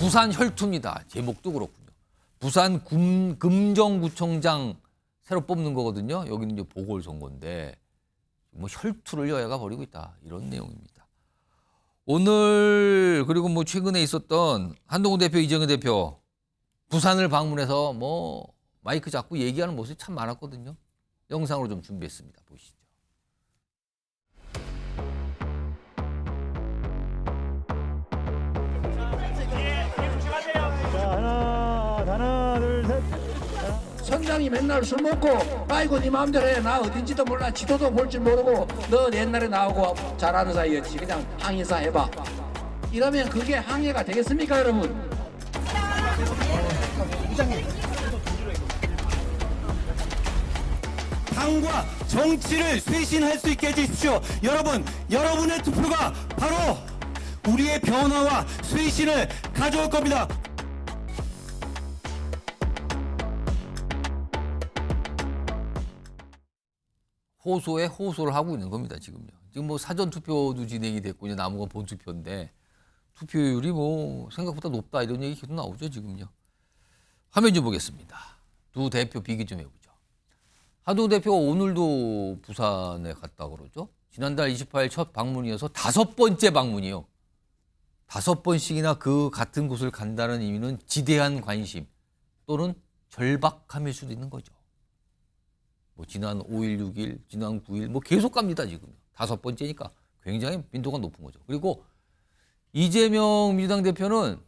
부산 혈투입니다. 제목도 그렇군요. 부산 금정구청장 새로 뽑는 거거든요. 여기는 이제 보궐선거인데 뭐 혈투를 여야가 벌이고 있다. 이런 내용입니다. 오늘 그리고 뭐 최근에 있었던 한동훈 대표, 이정현 대표 부산을 방문해서 뭐 마이크 잡고 얘기하는 모습이 참 많았거든요. 영상으로 좀 준비했습니다. 보시죠. 하나, 둘, 셋. 선장이 맨날 술 먹고 아이고 네 마음대로 해. 나 어딘지도 몰라. 지도도 볼 줄 모르고 너 옛날에 나오고 잘하는 사이였지. 그냥 항해사 해봐. 이러면 그게 항해가 되겠습니까 여러분? 당과 정치를 쇄신할 수 있게 해주십시오. 여러분, 여러분의 투표가 바로 우리의 변화와 쇄신을 가져올 겁니다. 호소에 호소를 하고 있는 겁니다, 지금요. 지금 뭐 사전 투표도 진행이 됐고, 이제 남은 건 본투표인데, 투표율이 뭐 생각보다 높다, 이런 얘기 계속 나오죠, 지금요. 화면 좀 보겠습니다. 두 대표 비교 좀 해보죠. 한동훈 대표가 오늘도 부산에 갔다 그러죠. 지난달 28일 첫 방문이어서 5번째 방문이요. 5번씩이나 그 같은 곳을 간다는 의미는 지대한 관심 또는 절박함일 수도 있는 거죠. 뭐 지난 5일, 6일, 지난 9일 뭐 계속 갑니다 지금. 5번째니까 굉장히 빈도가 높은 거죠. 그리고 이재명 민주당 대표는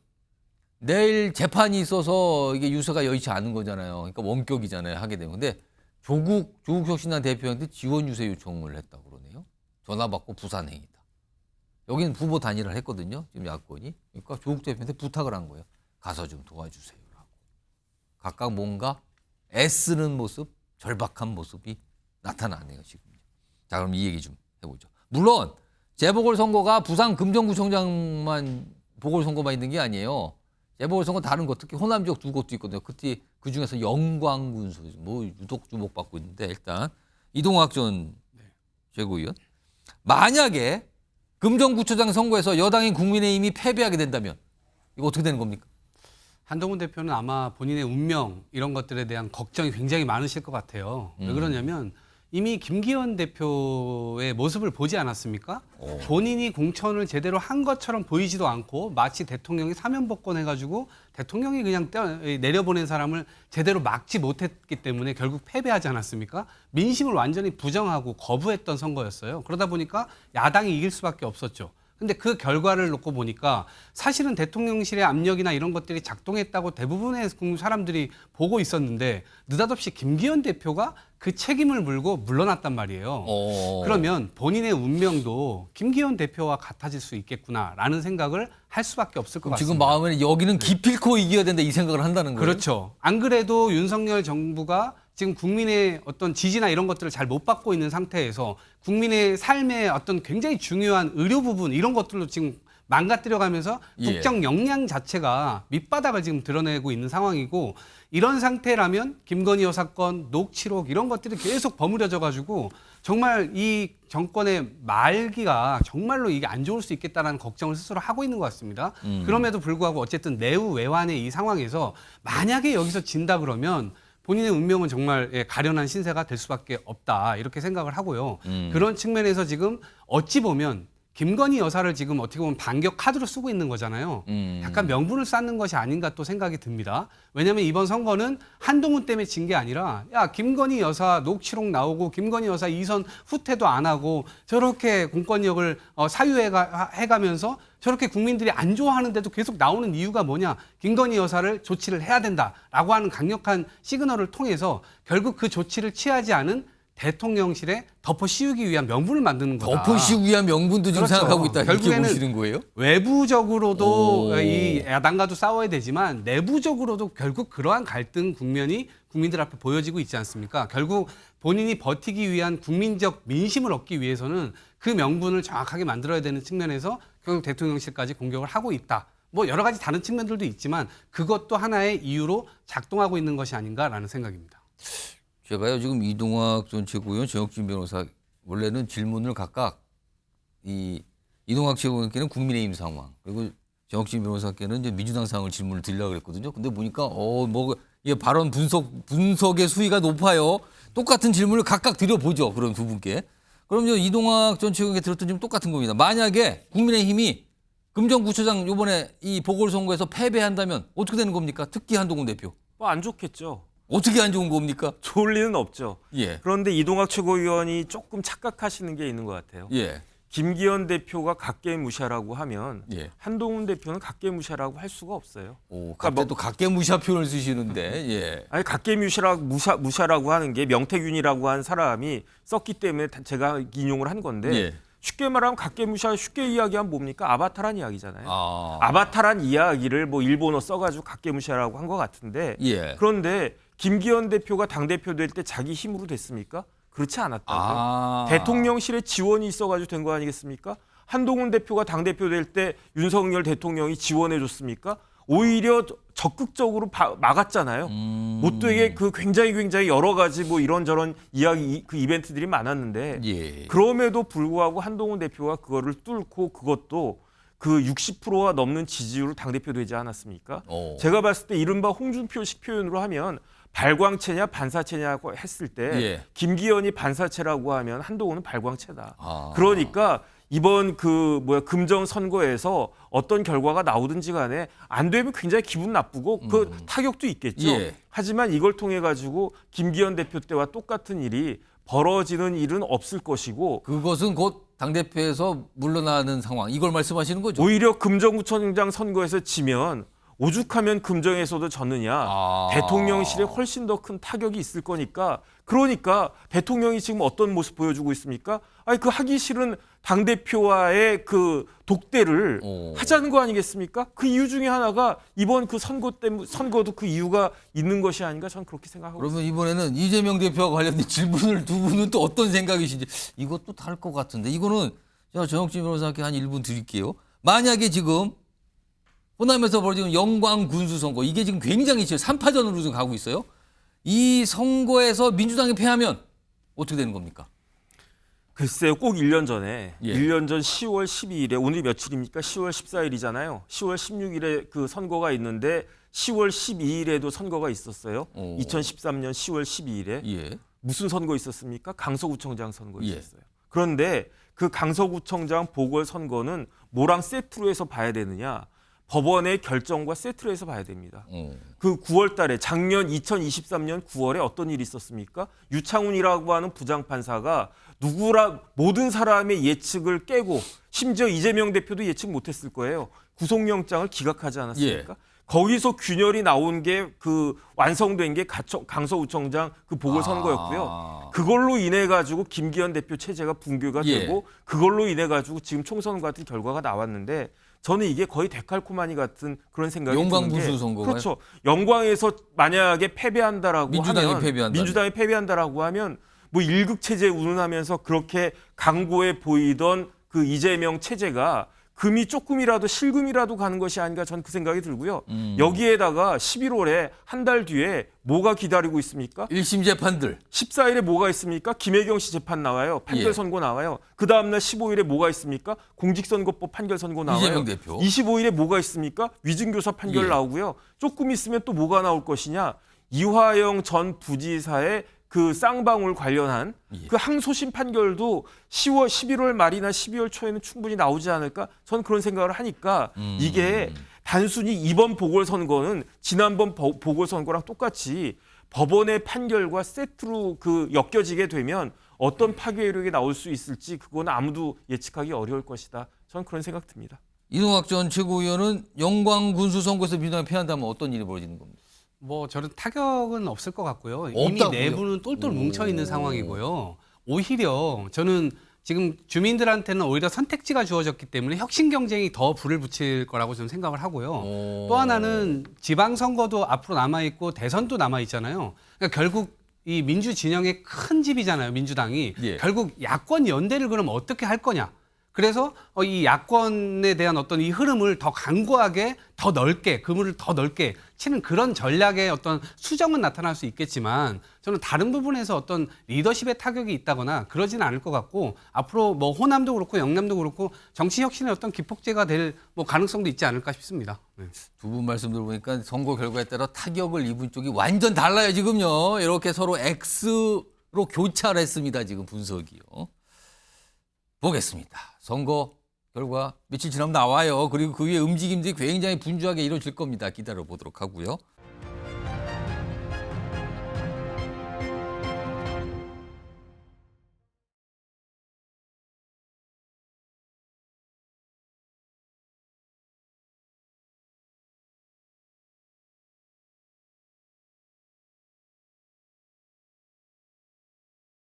내일 재판이 있어서 이게 유서가 여의치 않은 거잖아요. 그러니까 원격이잖아요. 하게 되면. 근데 조국 혁신당 대표한테 지원 유세 요청을 했다고 그러네요. 전화 받고 부산행이다. 여기는 후보 단일화를 했거든요. 지금 야권이. 그러니까 조국 대표한테 부탁을 한 거예요. 가서 좀 도와주세요라고. 각각 뭔가 애쓰는 모습, 절박한 모습이 나타나네요, 지금. 자, 그럼 이 얘기 좀 해보죠. 물론 재보궐선거가 부산 금정구청장만 보궐선거만 있는 게 아니에요. 재보궐선거 다른 것, 특히 호남 지역 2곳도 있거든요. 그때 그 중에서 영광군수 뭐 유독 주목받고 있는데 일단 이동학 전 최고위원 만약에 금정구청장 선거에서 여당인 국민의힘이 패배하게 된다면 이거 어떻게 되는 겁니까? 한동훈 대표는 아마 본인의 운명 이런 것들에 대한 걱정이 굉장히 많으실 것 같아요. 왜 그러냐면 이미 김기현 대표의 모습을 보지 않았습니까? 본인이 공천을 제대로 한 것처럼 보이지도 않고 마치 대통령이 사면복권해가지고 대통령이 그냥 내려보낸 사람을 제대로 막지 못했기 때문에 결국 패배하지 않았습니까? 민심을 완전히 부정하고 거부했던 선거였어요. 그러다 보니까 야당이 이길 수밖에 없었죠. 근데 그 결과를 놓고 보니까 사실은 대통령실의 압력이나 이런 것들이 작동했다고 대부분의 사람들이 보고 있었는데 느닷없이 김기현 대표가 그 책임을 물고 물러났단 말이에요. 그러면 본인의 운명도 김기현 대표와 같아질 수 있겠구나라는 생각을 할 수밖에 없을 것 같습니다. 지금 마음에는 여기는 기필코 이겨야 된다 이 생각을 한다는 거예요? 그렇죠. 안 그래도 윤석열 정부가 지금 국민의 어떤 지지나 이런 것들을 잘 못 받고 있는 상태에서 국민의 삶의 어떤 굉장히 중요한 의료 부분 이런 것들로 지금 망가뜨려가면서 국정 역량 자체가 밑바닥을 지금 드러내고 있는 상황이고 이런 상태라면 김건희 여사 건, 녹취록 이런 것들이 계속 버무려져 가지고 정말 이 정권의 말기가 정말로 이게 안 좋을 수 있겠다라는 걱정을 스스로 하고 있는 것 같습니다. 그럼에도 불구하고 어쨌든 내후 외환의 이 상황에서 만약에 여기서 진다 그러면 본인의 운명은 정말 가련한 신세가 될 수밖에 없다 이렇게 생각을 하고요. 그런 측면에서 지금 어찌 보면 김건희 여사를 지금 어떻게 보면 반격 카드로 쓰고 있는 거잖아요. 약간 명분을 쌓는 것이 아닌가 또 생각이 듭니다. 왜냐하면 이번 선거는 한동훈 때문에 진 게 아니라 야 김건희 여사 녹취록 나오고 김건희 여사 이선 후퇴도 안 하고 저렇게 공권력을 사유해가면서 저렇게 국민들이 안 좋아하는데도 계속 나오는 이유가 뭐냐. 김건희 여사를 조치를 해야 된다라고 하는 강력한 시그널을 통해서 결국 그 조치를 취하지 않은 대통령실에 덮어 씌우기 위한 명분을 만드는 거다. 덮어 씌우기 위한 명분도 지금 그렇죠. 생각하고 있다. 이렇게 결국에는 보시는 거예요? 외부적으로도 이 야당과도 싸워야 되지만 내부적으로도 결국 그러한 갈등 국면이 국민들 앞에 보여지고 있지 않습니까? 결국 본인이 버티기 위한 국민적 민심을 얻기 위해서는 그 명분을 정확하게 만들어야 되는 측면에서 결국 대통령실까지 공격을 하고 있다. 뭐 여러 가지 다른 측면들도 있지만 그것도 하나의 이유로 작동하고 있는 것이 아닌가라는 생각입니다. 제가요 지금 이동학 전 최고위원, 정혁진 변호사 원래는 질문을 각각 이 이동학 최고위원께는 국민의힘 상황 그리고 정혁진 변호사께는 이제 민주당 상을 질문을 드리려고 그랬거든요. 근데 보니까 이게 발언 분석의 수위가 높아요. 똑같은 질문을 각각 드려보죠. 그럼 두 분께. 그럼 이동학 전 최고위원께 들었던 질문 똑같은 겁니다. 만약에 국민의힘이 금정구청장 이번에 이 보궐선거에서 패배한다면 어떻게 되는 겁니까? 특히 한동훈 대표. 뭐 안 좋겠죠. 어떻게 안 좋은 겁니까? 좋을 리는 없죠. 예. 그런데 이동학 최고위원이 조금 착각하시는 게 있는 것 같아요. 예. 김기현 대표가 각계무샤라고 하면 예. 한동훈 대표는 각계무샤라고 할 수가 없어요. 오, 그러니까 갑자기 또 각계무시한 표현을 쓰시는데. 예. 아니 무샤라고 하는 게 명태균이라고 한 사람이 썼기 때문에 제가 인용을 한 건데 예. 쉽게 말하면 각계무샤 쉽게 이야기하면 뭡니까? 아바타란 이야기잖아요. 아. 아바타란 이야기를 뭐 일본어 써가지고 각계무샤라고 한 것 같은데 예. 그런데 김기현 대표가 당대표 될 때 자기 힘으로 됐습니까? 그렇지 않았다고요. 아. 대통령실에 지원이 있어가지고 된 거 아니겠습니까? 한동훈 대표가 당대표 될 때 윤석열 대통령이 지원해 줬습니까? 오히려 적극적으로 막았잖아요. 못 되게 그 굉장히 여러 가지 뭐 이런저런 이야기 그 이벤트들이 많았는데 예. 그럼에도 불구하고 한동훈 대표가 그거를 뚫고 그것도 그 60%가 넘는 지지율로 당대표 되지 않았습니까? 제가 봤을 때 이른바 홍준표식 표현으로 하면 발광체냐 반사체냐고 했을 때 예. 김기현이 반사체라고 하면 한동훈은 발광체다. 아. 그러니까 이번 금정 선거에서 어떤 결과가 나오든지 간에 안 되면 굉장히 기분 나쁘고 그 타격도 있겠죠. 예. 하지만 이걸 통해 가지고 김기현 대표 때와 똑같은 일이 벌어지는 일은 없을 것이고 그것은 곧 당대표에서 물러나는 상황. 이걸 말씀하시는 거죠? 오히려 금정구청장 선거에서 지면 오죽하면 금정에서도 졌느냐. 아. 대통령실에 훨씬 더 큰 타격이 있을 거니까 그러니까 대통령이 지금 어떤 모습 보여주고 있습니까? 아니 그 하기 싫은 당대표와의 그 독대를 하자는 거 아니겠습니까? 그 이유 중에 하나가 이번 그 선거도 그 이유가 있는 것이 아닌가 저는 그렇게 생각하고 그러면 이번에는 이재명 대표와 관련된 질문을 두 분은 또 어떤 생각이신지 이것도 다를 것 같은데 이거는 제가 정혁진 변호사께 한 1분 드릴게요. 만약에 지금 호남에서 벌어지는 영광 군수 선거 이게 지금 굉장히 지금 3파전으로 지금 가고 있어요. 이 선거에서 민주당이 패하면 어떻게 되는 겁니까? 글쎄요, 꼭 1년 전에, 예. 1년 전 10월 12일에, 오늘이 며칠입니까? 10월 14일이잖아요. 10월 16일에 그 선거가 있는데 10월 12일에도 선거가 있었어요. 2013년 10월 12일에. 예. 무슨 선거 있었습니까? 강서구청장 선거 예. 있었어요. 그런데 그 강서구청장 보궐선거는 뭐랑 세트로 해서 봐야 되느냐? 법원의 결정과 세트로 해서 봐야 됩니다. 그 9월 달에 작년 2023년 9월에 어떤 일이 있었습니까? 유창훈이라고 하는 부장판사가 모든 사람의 예측을 깨고 심지어 이재명 대표도 예측 못했을 거예요. 구속영장을 기각하지 않았습니까? 예. 거기서 균열이 나온 게 그 완성된 게 강서구청장 그 보궐선거였고요. 그걸로 인해 가지고 김기현 대표 체제가 붕괴가 예. 되고 그걸로 인해 가지고 지금 총선 같은 결과가 나왔는데 저는 이게 거의 데칼코마니 같은 그런 생각이 영광 드는 게 군수 선거가요? 그렇죠. 영광에서 만약에 패배한다라고 민주당이 하면 민주당이 패배한다라고 하면 뭐 일극 체제 운운하면서 그렇게 강고해 보이던 그 이재명 체제가 금이 조금이라도 실금이라도 가는 것이 아닌가 전 그 생각이 들고요. 여기에다가 11월에 한 달 뒤에 뭐가 기다리고 있습니까? 1심 재판들. 14일에 뭐가 있습니까? 김혜경 씨 재판 나와요. 판결 예. 선고 나와요. 그 다음날 15일에 뭐가 있습니까? 공직선거법 판결 선고 나와요. 이재명 대표. 25일에 뭐가 있습니까? 위증교사 판결 예. 나오고요. 조금 있으면 또 뭐가 나올 것이냐? 이화영 전 부지사의 그 쌍방울 관련한 그 항소심 판결도 11월 말이나 12월 초에는 충분히 나오지 않을까? 저는 그런 생각을 하니까 이게 단순히 이번 보궐선거는 지난번 보궐선거랑 똑같이 법원의 판결과 세트로 그 엮여지게 되면 어떤 파괴력이 나올 수 있을지 그건 아무도 예측하기 어려울 것이다. 저는 그런 생각 듭니다. 이동학 전 최고위원은 영광 군수 선거에서 민주당이 패한다면 어떤 일이 벌어지는 겁니까? 뭐 저는 타격은 없을 것 같고요. 이미 없다고요? 내부는 똘똘 뭉쳐 있는 상황이고요. 오히려 저는 지금 주민들한테는 오히려 선택지가 주어졌기 때문에 혁신 경쟁이 더 불을 붙일 거라고 저는 생각을 하고요. 또 하나는 지방선거도 앞으로 남아있고 대선도 남아있잖아요. 그러니까 결국 이 민주 진영의 큰 집이잖아요. 민주당이. 예. 결국 야권 연대를 그럼 어떻게 할 거냐. 그래서 이 야권에 대한 어떤 이 흐름을 더 강고하게, 더 넓게, 그물을 더 넓게 치는 그런 전략의 어떤 수정은 나타날 수 있겠지만 저는 다른 부분에서 어떤 리더십의 타격이 있다거나 그러지는 않을 것 같고 앞으로 뭐 호남도 그렇고 영남도 그렇고 정치 혁신의 어떤 기폭제가 될 뭐 가능성도 있지 않을까 싶습니다. 네. 두 분 말씀 들어보니까 선거 결과에 따라 타격을 입은 쪽이 완전 달라요, 지금요. 이렇게 서로 X로 교차했습니다, 지금 분석이요. 보겠습니다. 선거 결과 며칠 지나면 나와요. 그리고 그 위에 움직임들이 굉장히 분주하게 이루어질 겁니다. 기다려 보도록 하고요.